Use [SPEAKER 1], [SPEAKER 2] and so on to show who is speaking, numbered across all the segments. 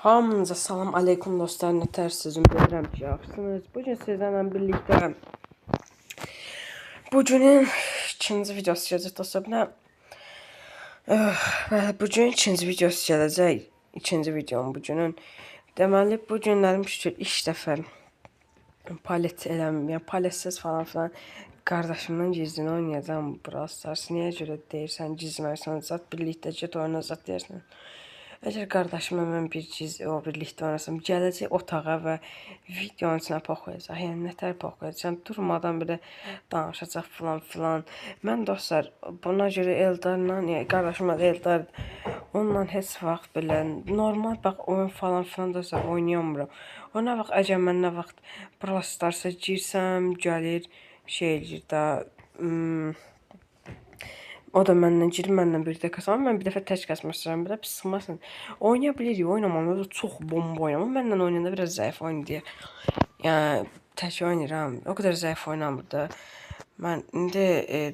[SPEAKER 1] Hamınıza salam aleykum dostlar, nə tərsizim görürəm ki, yaxşısınız. Bugün sizlərlə birlikdə bugünün ikinci videosu gələcək dostlar. Bugün ikinci videosu gələcək. İkinci videom bugünün. Deməli, bu günlərim şükür iş dəfə palet eləməyəm, paletsiz falan filan qardaşımdan gizlini oynayacağım Brawl Stars. Niyə görə deyirsən gizlənirsən, zat birlikdə get oyna zat deyirsən. Əgər qardaşımla mən birlikdə oynasam, gələcək otağa və videonun içinə poxuyacaq. Yəni nətər poxuyacaq, durmadan bir də danışacaq filan filan. Mən dostlar, buna görə Eldarla, yəni qardaşımla Eldar, onunla heç vaxt belə normal bax oyun falan filan dostlar oynayamıram. Ona vaxt əgər mən nə vaxt Brawl Stars'a girsəm, gəlir şey eləyir də, o da məndən girir, məndən bir də kasam. Mən bir dəfə tək kasmışam, bir də pis sıxmasın. Oynaya bilirik, oynamalı çox bomba oynamam. Məndən oynayanda biraz zəif oynayır. Yəni tək oynayıram. O qədər zəif oynamırdı. Mən indi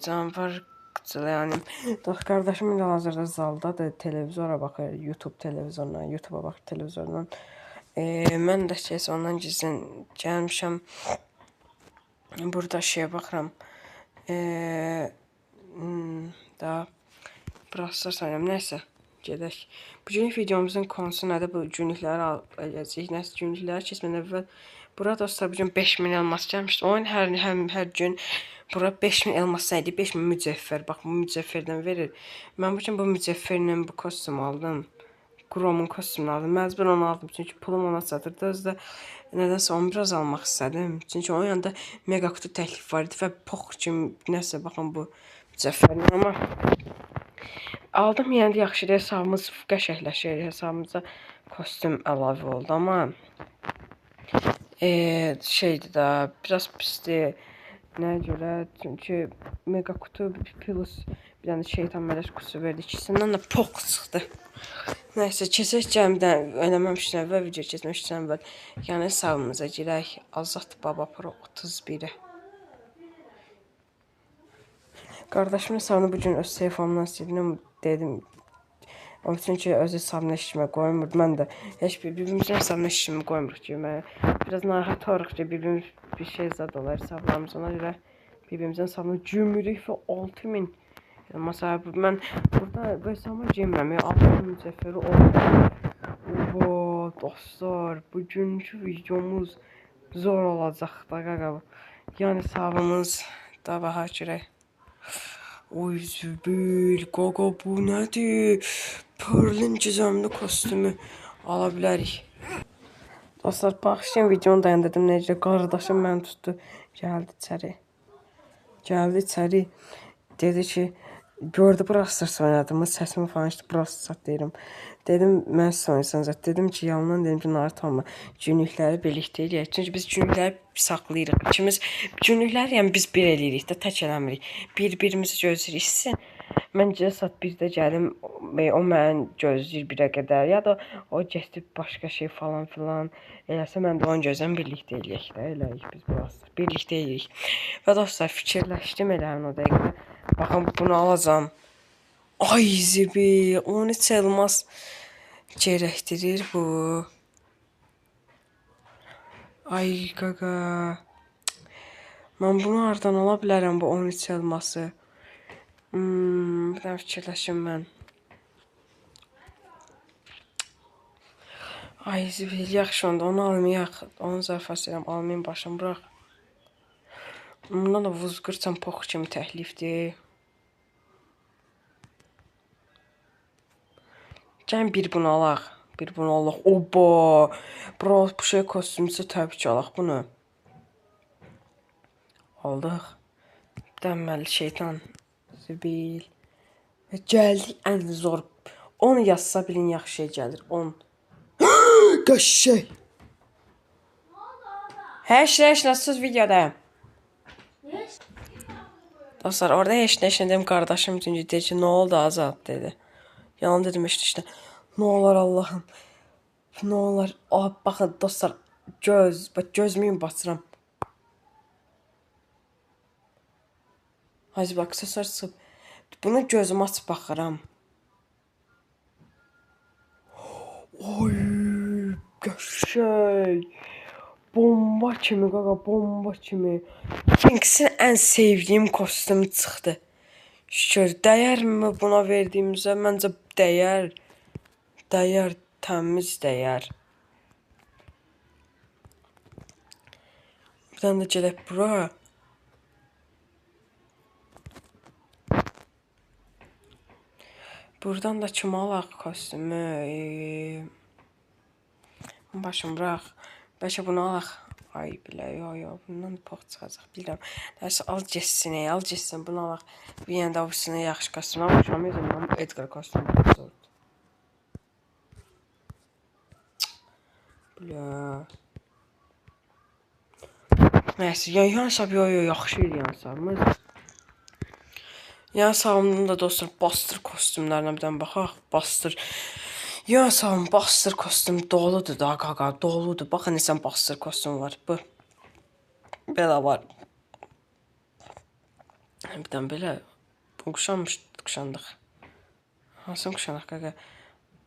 [SPEAKER 1] canavar qıcılayanım. Dost qardaşım indi hazırda zaldadır, televizora baxır, YouTube televizoruna, YouTube'a baxır televizordan. Mən də şeysə ondan gizlin gəlmişəm. Burada şeyə baxıram. Da Brawl Stars oynayım. Nəysə, gedək. Bugünkü videomuzun konusu nədir? Bu günlükləri alacağıq. Nəsə günlükləri keçmədən əvvəl bura dostlar bugün 5000 elmas gəlmişdi. Oyun hər gün bura 5000 elmas saydı, 5000 mücəffər. Bax bu mücəffərdən verir. Mən bugün bu mücəffərlə bu kostyumu aldım. Chrome'un kostyumunu aldım. Məcbur onu aldım çünki pulum ona çatırdı. Özdə nədənsə onu biraz almaq istədim. Çünki onun yanında mega kutu təklif var idi və pox kimi nəsə baxın bu mücəffərlə amma aldım, yəni yaxşıdır, hesabımız qəşəngləşir, hesabımıza kostyum əlavə oldu, amma şeydir də, biraz pisdir. Nəyə görə? Çünki mega kutu plus bir dənə şeytan mələk kutusu verdi. İkisindən də pox çıxdı. Nəysə, keçək gəmdən eləməmişdən və video keçməmişdən əvvəl yəni hesabımıza girək. Azad Baba Pro 31-ə. Qardaşımın hesabını bugün öz telefonumdan sildim, dedim. Onun üçün ki, öz hesabına işimə qoymur. Mən də heç birbirimizin hesabına işimi qoymuruq ki, biraz narahat oluruz ki, birbirimiz bir şey zad olar hesablarımız. Ona görə birbirimizin hesabına cümürük və 6000 mesela mən burada bu hesabıma girmirəm. 6000 mücəffəri oldu. Oho, dostlar, bugünkü videomuz zor olacaq da qaqa. Yəni hesabımız da baha girək. Oy Zübül, qaqa bu nədir? Pearl'in gizemli kostümü ala bilərik. Dostlar, baxışın videonu dayandırdım. Necə qardaşım məni tutdu, gəldi içəri. Gəldi içəri, dedi ki, gördü Brawl Stars oynadığımı, səsimi falan işte Brawl Stars deyirəm. Dedim, mən siz oynayırsanız, dedim ki, yanından dedim ki, narahat olma, günlükləri birlikdə eləyək. Çünki biz günlükləri saxlayırıq. İkimiz günlükləri, yəni biz bir eləyirik də, tək eləmirik. Bir-birimizi gözləyirik. Sizin mən saat 1-də gəlim, o mən gözləyir 1-ə qədər, ya da o getib başqa şey falan filan eləsə, mən də onu gözləm, birlikdə eləyək də, eləyik biz biraz, birlikdə eləyirik. Və dostlar, fikirləşdim elə o dəqiqə, baxın, bunu alacam. Ay zibi, 13 elmas gərəkdirir bu. Ay qaqa, mən bunu hardan ala bilərəm bu 13 elması? Bir dənə fikirləşim mən. Ay zibil, yaxşı onda onu almayaq. Onun zarfası edirəm, almayın başım, bıraq. Bundan da vuzqırçam pox kimi təklifdir. Gəlin bir bunu alaq. Bir bunu alaq. Oba! Brawl bu şey kostyumsa təbii ki alaq bunu. Aldıq. Dəmməli şeytan. Zibil. Və gəldik ən zor. 10 yazsa bilin yaxşı şey gəlir. 10. Qəşəng. Heç nəsiz videodayım. Dostlar, orada heç nə dedim qardaşım üçün dedi ki, nə oldu Azad dedi. Yalan dedim işte. Nə olar Allahım. Nə olar. Baxın dostlar, gözümü basıram. Hadi bax, səslər çıxıb. Bunu gözümü açıb baxıram. Oy, Qəşəng. Bomba kimi qaqa, bomba kimi. Jinx'in ən sevdiyim kostyumu çıxdı. Şükür, dəyərmi buna verdiyimizə? Məncə dəyər. Dəyər, təmiz dəyər. Bir dənə də gedək bura. Buradan da kim alaq kostyumu? Başım bırax. Bəlkə bunu alaq. Ay bilə, yo, bundan pox çıxacaq, bilirəm. Nəsə, al getsin, bunu alaq. Bir yenə də avusuna yaxşı kostyum almışam, amma Edgar kostyumu oldu. Bilə. Nəysə, yansab, yo, yaxşı idi yansabımız. Yansabımdan da dostlar, Buster kostyumlarına bir dənə baxaq. Buster. Yansabım, Buster kostyum doludur da, qaqa, doludur. Baxın, nesən Buster kostyum var, bu. Belə var. Bir dənə belə. Bu quşandıq. Hansını quşandıq, qaqa?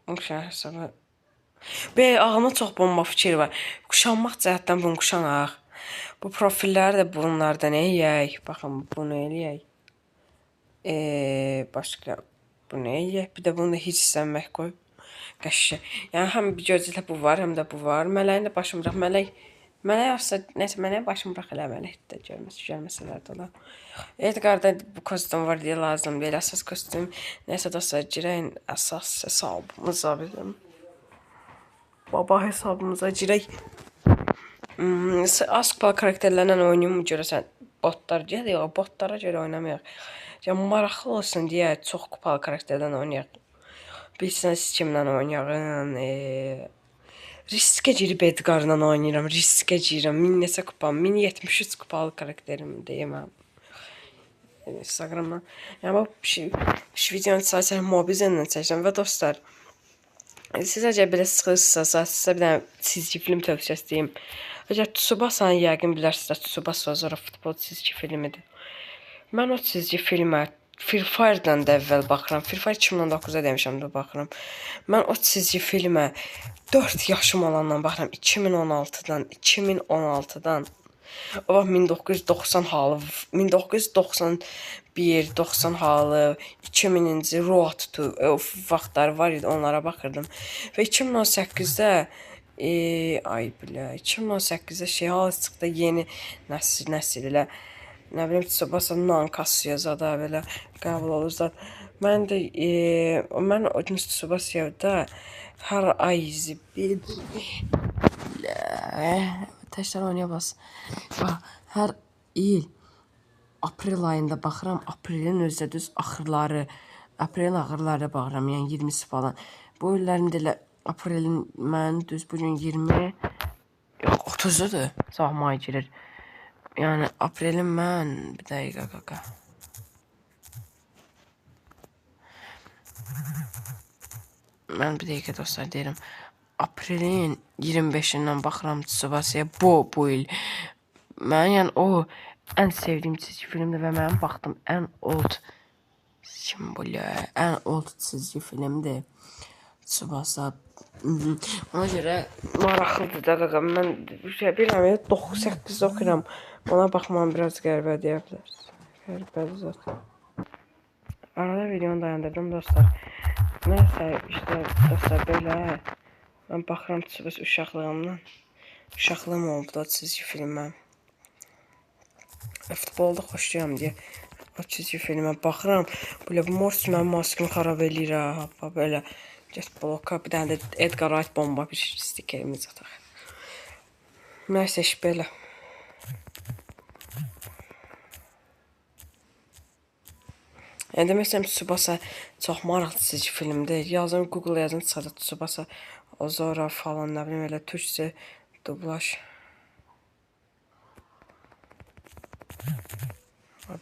[SPEAKER 1] Bu quşandıq hesabı. Ağlıma çox bomba fikir var. Quşanmaq cəhətdən bunu quşanaq. Bu profilləri də bunlardan eləyək. Baxın, bunu eləyək. Başqa bunu eləyək. Bir də bunu da heç istənmək qoy. Qəşəng. Yəni həm bir gözlə bu var, həm də bu var. Mələyin də başım bırax. Mələk olsa, nəsə mələyə başım bırax elə mələk də gəlməsələr də olar. Edgar'da bu kostyum var deyə lazım deyil. Əsas kostyum. Nəsə dostlar, girəyin əsas hesabımıza bizim. Baba hesabımıza girək. Az kupal karakterlərlə oynayım görəsən. Botlar gəlir, botlara görə oynamayaq. Yəni maraqlı olsun deyə çox kupal karakterdən oynayaq. Bilsiniz kimlə oynayağın. Riskə girib Edgar'la oynayıram. Riskə girirəm. 1000 neçə kupam. 1073 kupalı karakterim deyəməm. Instagramdan. Yəni bu videonu çəkirəm, mobizenlə çəkirəm və dostlar. Siz əgər belə sıxırsınızsa, sizə bir dənə çizgi film tövsiyəsi deyim. Əgər Tsubasa'nı yəqin bilərsiniz, Tsubasa Zora futbol çizgi filmidir. Mən o çizgi filmə Free Fire'dan da əvvəl baxıram. Free Fire 2009-da demişəm də baxıram. Mən o çizgi filmə 4 yaşım olandan baxıram. 2016-dan. O vaxt 1990 halı, 1991, 90 halı, 2000-ci Road to vaxtlar var idi, onlara baxırdım. Və 2018-də ay bilə, 2018-də şey halı çıxdı, yeni nəsil ilə. Nə bilim, Tsubasa Nankası yazada belə qəbul olurlar. Mən də, mən o gün Tsubasa'ya da hər ay bir təşlər oynaya bas. Hər il aprel ayında baxıram, aprelin özdə düz axırları, aprelin axırları baxıram, yəni 20-si falan. Bu illərin də elə aprelin mən düz bugün 20, yox 30-udur, sağmaya girir. Yəni aprelin mən bir dəqiqə qaqa. Mən bir dəqiqə dostlar deyirəm. Aprelin 25-dən baxıram Tsubasa'ya bu il. Mən yəni o ən sevdiyim çizgi filmdir və mənim baxdım ən old çizgi filmdir. Tsubasa. Ona görə maraqlıdır da qaqa. Mən bilirəm 9-8 oxuyuram. Ona baxmam biraz qəribə deyə bilərsiniz. Qəribədir zaten. Arada videonu dayandırdım dostlar. Nəysə işte dostlar belə. Mən baxıram Tsubasa uşaqlığımdan. Uşaqlığım oldu o çizgi filmə. Futbolda xoşlayıram deyə o çizgi filmə baxıram. Belə Morse mənim maskımı xarab eləyir ha. Belə get bloka bir dənə də Edgar Wright bomba bir stikerimiz ataq. Nəysə iş belə. Yəni demək istəyirəm Tsubasa çox maraqlı çizgi filmdir. Yazın Google yazın çıxacaq Tsubasa Zora falan nə bilim elə türkcə dublaj.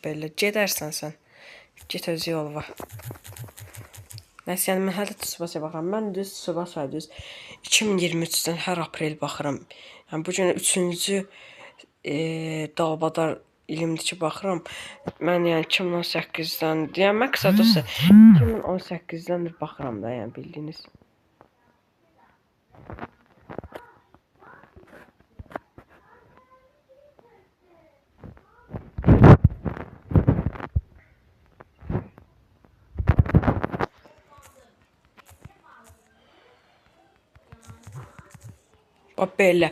[SPEAKER 1] Belə gedərsən sən. Get öz yolu var. Nəysə, yəni mən hələ Tsubasa'ya baxıram. Mən düz Tsubasa düz 2023-dən hər aprel baxıram. Yəni bu gün 3-cü dalbadar ilimdir ki baxıram. Mən yəni 2018-dən, yəni mən qısadası 2018-dən baxıram da, yəni bildiyiniz. belə.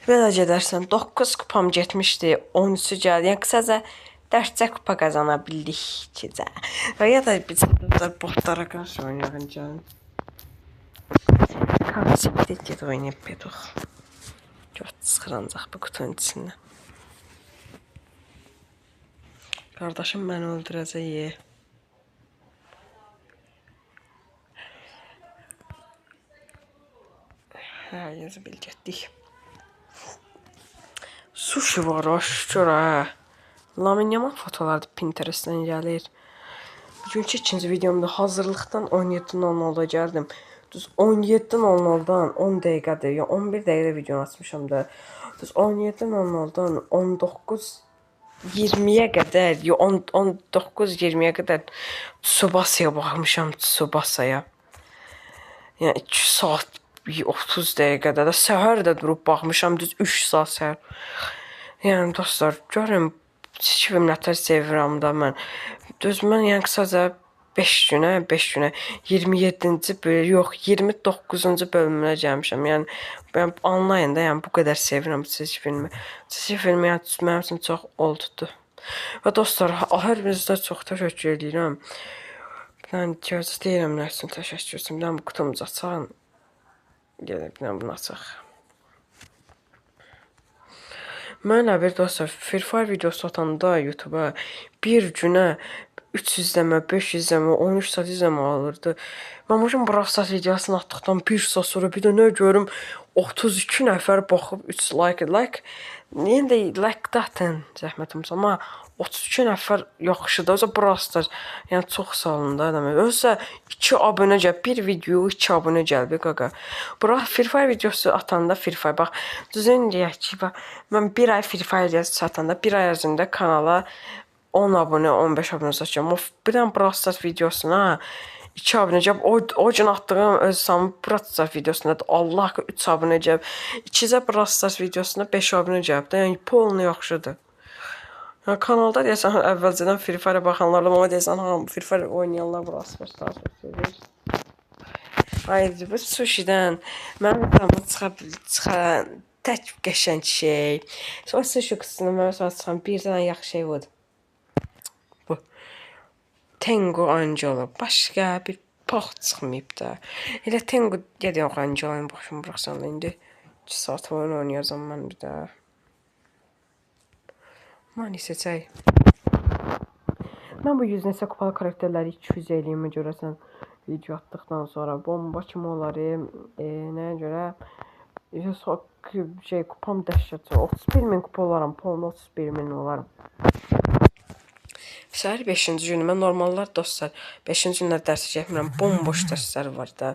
[SPEAKER 1] Belə gedərsən 9 kupam getmişdi, 13-ü gəldi. Yəni qısaca dərscə kupa qazana bildik ki. Ya da biz botlara qarşı oynayaq canım. Karşı get oynayıb beduq. Göt çıxırancaq bu qutunun içindən. Qardaşım məni öldürəcək. Hə, yazı bil getdik. Sushi var aşkar ha. Lamin yaman fotolardı Pinterest'dən gəlir. Bugünkü ikinci videomda hazırlıqdan 17:00-da gəldim. Düz 17:00-dan 10 dəqiqədir, ya 11 dəqiqədə video açmışam da. Düz 17:00-dan 19:20-yə qədər, ya 19:20-yə qədər Tsubasa'ya baxmışam, Tsubasa'ya. Yəni 2 saat 30 dəqiqədə də səhər də durub baxmışam, düz 3 saat səhər. Yəni dostlar, görün film nətər sevirəm da mən. Düz mən yəni qısaca 5 günə 27-ci bölüm, yox 29-cu bölümünə gəlmişəm. Yəni mən anlayın da, yəni bu qədər sevirəm çizgi filmi. Çizgi filmi yəni mənim üçün çox oldudu. Və dostlar, hər birinizə çox təşəkkür edirəm. Mən gözləyirəm nə üçün təşəkkür etsin. Mən bu qutumuzu açaq. Gəlib mən bunu açaq. Mən bir dostlar Free Fire videosu atanda YouTube'a bir günə 3 izləmə, 5 izləmə, 13 saat izləmə alırdı. Mən bugün Brawl Stars videosunu atdıqdan 1 saat sonra bir də nə görüm 32 nəfər baxıb 3 like. Yəni də like atın zəhmətim amma 32 nəfər yaxşıdır. Özə Brawl Stars yəni çox sağ olun da demək. Özə 2 abunə gəl, bir video 2 abunə gəl be qaqa. Bura Free Fire videosu atanda Free Fire bax düzən deyək ki, bax mən 1 ay Free Fire videosu atanda 1 ay ərzində kanala 10 abunə, 15 abunə satacağım. Bir dənə Brawl Stars videosuna 2 abunə gəlib, o gün atdığım öz samı Brawl Stars videosuna da Allah ki 3 abunə gəlib. 2-cə Brawl Stars videosuna 5 abunə gəlib də, yəni polnu yaxşıdır. Yəni kanalda deyəsən əvvəlcədən Free Fire baxanlarla amma deyəsən hamı Free Fire oynayanlar Brawl Stars takip edir. Haydi bu sushidən mənim qanıma çıxan tək qəşəng şey. Sonra sushi qısmına mənim çıxan bir dənə yaxşı şey var. Bu Tengu Angelo. Başqa bir pox çıxmayıb da. Elə Tengu gedək Angelo'nun başını buraxsan indi 2 saat oyun oynayacağam mən bir də. Mani seçək. Mən bu 100 neçə kupalı karakterləri 200 eləyimə görəsən video atdıqdan sonra bomba kimi olarım. Nəyə görə? Şey kupam dəhşətli. 31.000 kupa olaram. Polnu 31.000 olaram. Səhər 5-ci günü mən normallar dostlar 5-ci günlər dərs çəkmirəm. Bomboş dərslər var da.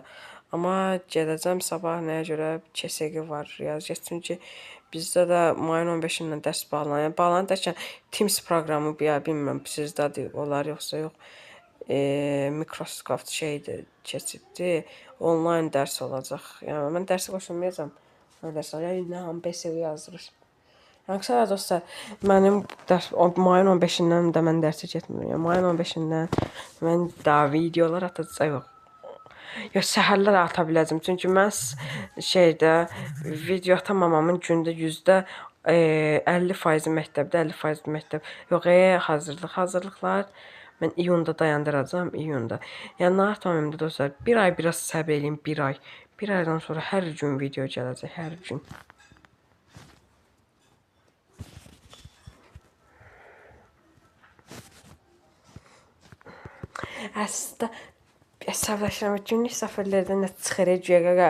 [SPEAKER 1] Amma gedəcəm sabah nəyə görə KSG var. Yazacaq çünki bizdə də mayın 15-dən dərs bağlanır. Bağlanır dərkən Teams proqramı bilmirəm sizdədir olar yoxsa yox. Microsoft şeydir, keçibdi. Onlayn dərs olacaq. Yəni mən dərsə qoşulmayacağam. Yəni nə ham PSV yazdırır. Yəni dostlar, mənim mayın 15-dən də mən dərsə getmirəm. Yəni mayın 15-dən mən daha videolar atacağam. Ya səhərlər ata biləcəm. Çünki mən şeydə video atamamamın gündə %50% məktəbdə, 50% məktəb. Yox, hazırlıqlar mən iyunda dayandıracağam, iyunda. Yəni nə etməyim dostlar, bir ay biraz səbr edin, bir ay. Bir aydan sonra hər gün video gələcək, hər gün. Əslində əsəbləşirəm, günlük səfərlərdən nə çıxıracaq qaqa.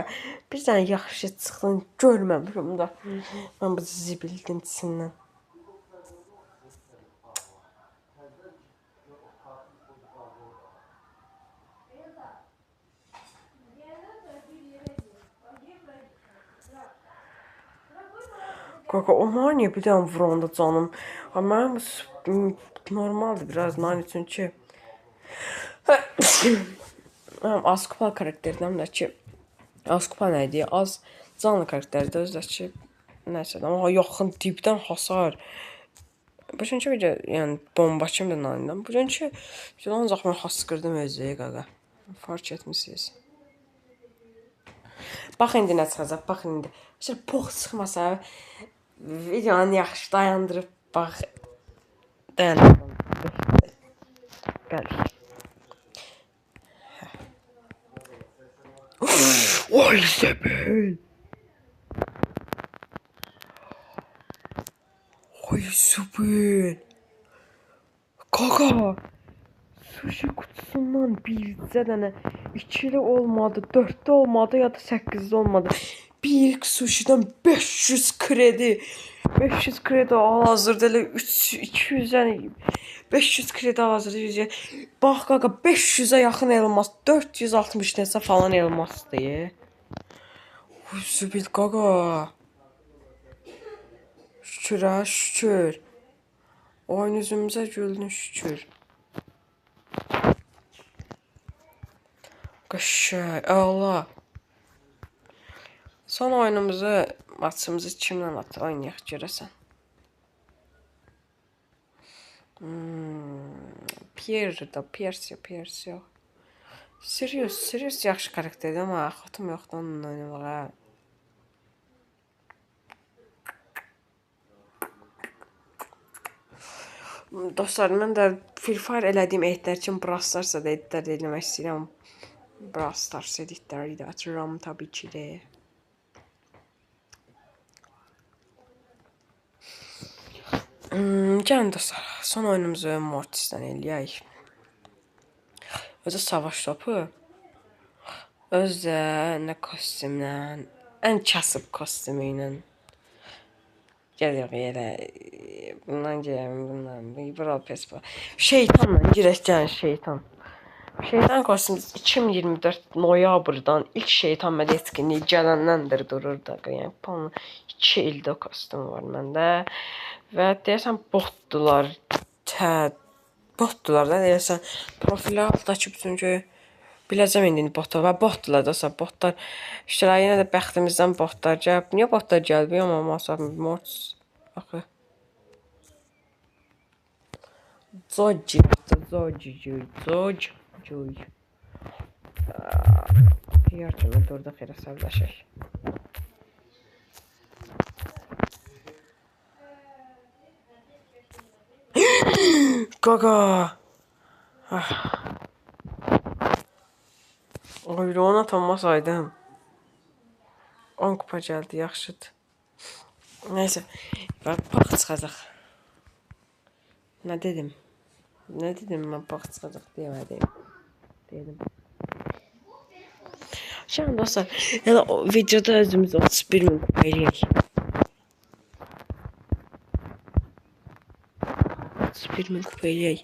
[SPEAKER 1] Bir dənə yaxşı çıxdın görməmişəm da. Mən bu zibildin içindən. Qaqa, o niyə bir dənə vuranda canım? Mənim normaldır biraz, nani çünki az kupalı karakterdən də ki, az kupa nə idi? Az canlı karakterdə özdə ki, nəsə, amma yaxın dibdən hasar. Bugünkü video, yəni bomba kimdir nanidən? Bugünkü video ancaq mən haskırdım özəyə qaqa. Fark etmişsiniz. Bax indi nə çıxacaq, bax indi. Şöyle pox çıxmasa videonu yaxşı dayandırıb bax dayanıram. Bəli. Oy Səbəl. Oy Səbəl. Kaka. Sushi kutusundan bircə dənə ikili olmadı, 4-də olmadı ya da 8-də olmadı. Bir sushidən 500 kredi. 500 kredi hal-hazırda elə 200 yəni 500 kredi hal-hazırda. Bax qaqa 500-ə yaxın elmas, 460 nəsə falan elmasdır. Oy Sübül qaqa. Şükür ha, şükür. Oyun üzümüzə güldün şükür. Qəşəng, Allah. Son oyunumuzu, maçımızı kimlə oynayaq görəsən? Pierre-də, Pierce yox. Sirius yaxşı karakterdir, amma xotum yoxdur onunla oynamağa. Dostlar, mən də Free Fire elədiyim editlər üçün Brawl Stars'a da editlər eləmək istəyirəm. Brawl Stars editləri də açıram tabii ki də. Gəlin dostlar, son oyunumuzu Mortis'dən eləyək. Özü savaş topu. Özü nə kostyumla, ən kasıb kostyumu ilə. Gəl yerə. Bundan gələm, bundan. Brawl Pass var. Şeytanla girək gəlin şeytan. Şeytan kostyumu 2024 noyabrdan ilk şeytan mədə etkinliyi gələndəndir durur da. Yəni, 2 ildə kostyum var məndə. Və deyəsən botdular. Botdular da deyəsən. Profilə altdakı çünki biləcəm indi botlar və botdular da botlar. İşte yenə də bəxtimizdən botlar gəlib. Niyə botlar gəlib? Amma məsələn Mortis axı. Zoci. Yardım durda xeyr hesablaşaq. Qaqa. Oyunu atamasaydım. 10 kupa gəldi, yaxşıdır. Neyse, bax çıxacaq. Nə dedim? Mən bax çıxacaq demədim. Dedim. Şimdi dostlar, yəni o videoda özümüz 31.000 kupa eləyək. 31.000 kupa eləyək.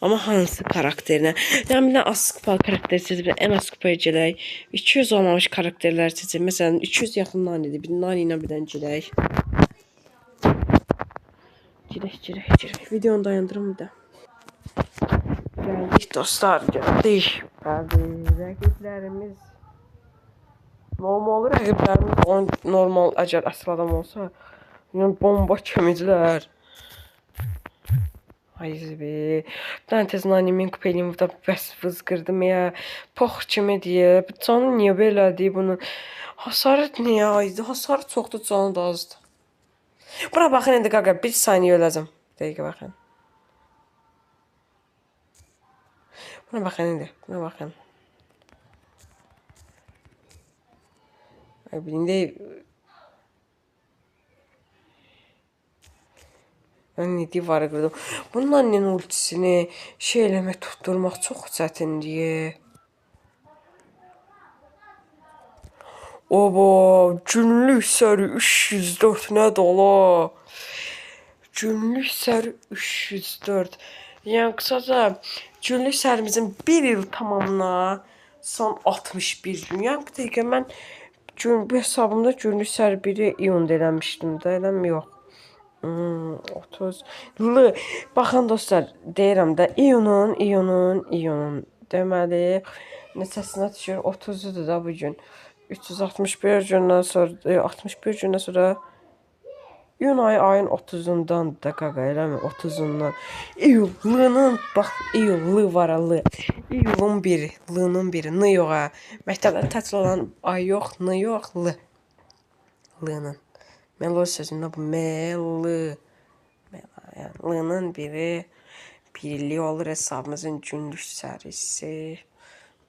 [SPEAKER 1] Amma hansı karakterinə? Yəni bir də az kupa karakter seçib, ən az kupa eləyək. 200 olmamış karakterlər seçib. Məsələn 200 yaxın Nani'dir. Bir Nani ilə birdən girək. Girək. Videonu dayandırım bir də. Gəldik dostlar, gəldik. Rəqiblərimiz normal rəqiblərimiz normal əgər əsl adam olsa, yəni bomba kimicilər. Hayır be. Ben tez Nani'min kupeliyim burada bəs vızqırdım ya. Pox kimi deyə. Canı niyə belədir bunun? Hasarı niyə aydı? Hasarı çoxdur, canı da azdır. Bura baxın indi qaqa, 1 saniyə öləcəm. Bir dəqiqə baxın. Buna baxın indi, buna baxın. İndi ben ne diye var qırdım. Bunun annenin ultisini şey eləmək, tutturmaq çox çətindir. Oba, günlük səri 304 nədir ola? Günlük səri 304. Yəni qısaca günlük sərimizin 1 il tamamına son 61 gün. Yəni bir dəqiqə mən bu hesabımda günlük səri 1-i iyunda eləmişdim də, eləmi yox. 30. Baxın dostlar, deyirəm də iyunun deməli neçəsinə düşür? 30-udur da bu gün. 361 gündən sonra 61 gündən sonra İyun ayı ayın 30'undan da qaqa eləmi? 30'undan. İyulunun bax iyullu var lı. İyulun biri, lının biri. N yox ha. Məktəbdə tətil olan ay yox, n yox, l. Lının. Melo sözündə bu mel. Yəni lının biri birlik olur hesabımızın günlük sərisi.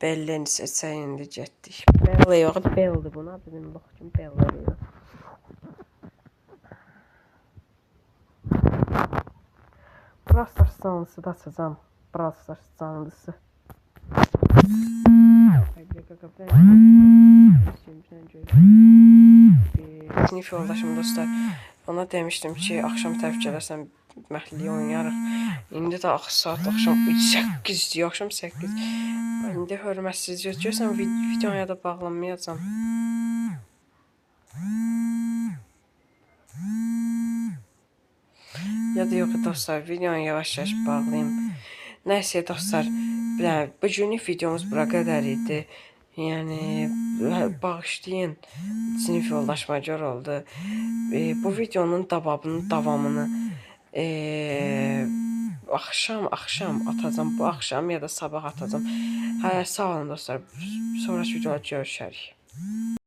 [SPEAKER 1] Belleni seçək indi getdik. Bella yox, Belldir buna. Bizim baxım Bella deyil. Brawl Stars canlısı da açacağım. Brawl Stars canlısı. Sinif yoldaşım dostlar. Ona demiştim ki akşam tərəf gələrsən məhliyə oynayarıq. İndi də saat axşam 8 diyor, axşam 8. İndi hörmətsiz görsən videoya da bağlanmayacağam. Ya da yox dostlar, videonu yavaş-yavaş bağlayayım. Nəysə dostlar, bugünlük videomuz bura qədər idi. Yəni bağışlayın, sinif yoldaşıma görə oldu. Bu videonun davamını axşam atacağım. Bu axşam ya da sabah atacağım. Sağ olun dostlar. Sonraki videoda görüşərik.